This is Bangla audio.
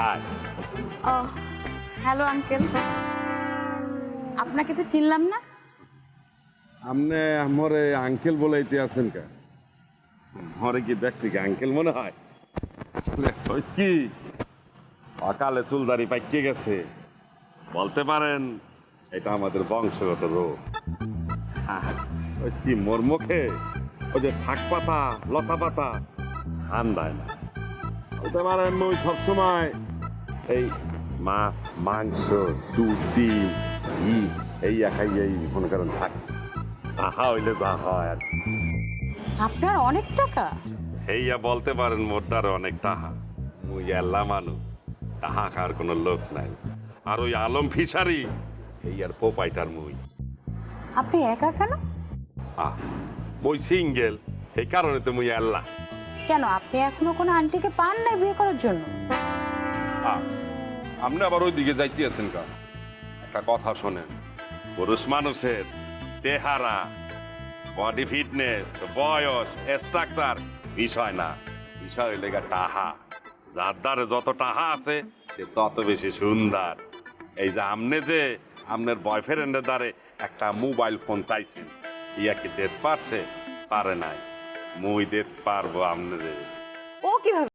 হাই। ও হ্যালো আঙ্কেল, আপনাকে তো চিনলাম না। আপনি আমরে আঙ্কেল বলাইতে আছেন কা? মরে কি দেখতে কি আঙ্কেল মনে হয়? কি অকালে চুলদারি পাইকে গেছে, বলতে পারেন এটা আমাদের বংশগত রোগ। কি মোর মুখে ওই যে শাক পাতা লতা পাতা ধান দেয় না, বলতে পারেন ওই সবসময় এই মাছ মাংস দুধ ডিম ঘি এই একাই এই মনে করেন থাকি। আহা হইলে যা হয় আর কি। আপনার অনেক টাকা? হেইয়া বলতে পারেন মোটার অনেক টাহা। মুই আল্লাহ মানু, টাহা খাওয়ার কোনো লোক নাই। আর ওই আলম ফিশারি এই আর পোপাইটার মুই। আপনি একা কেন? মুই সিঙ্গেল, এই কারণে তো মুই আল্লাহ। কেন আপনি এখনো কোনো আন্টিকে পান নাই বিয়ে করার জন্য? আপনি আবার ওই দিকে যাইতে আছেন কা? একটা কথা শোনেন, পুরুষ মানুষের চেহারা বডি ফিটনেস বয়স স্ট্রাকচার বিষয় না, বিষয় হইলে গা টাহা। যার দ্বারে যত টাহা আছে সে তত বেশি সুন্দর। এই যে আমনে যে আপনার বয়ফ্রেন্ডের দ্বারে একটা মোবাইল ফোন চাইছেন, ইয়া কি দিতে পারছে? পারে নাই। মুই দিতে পারবো আপনাদের। ও কিভাবে?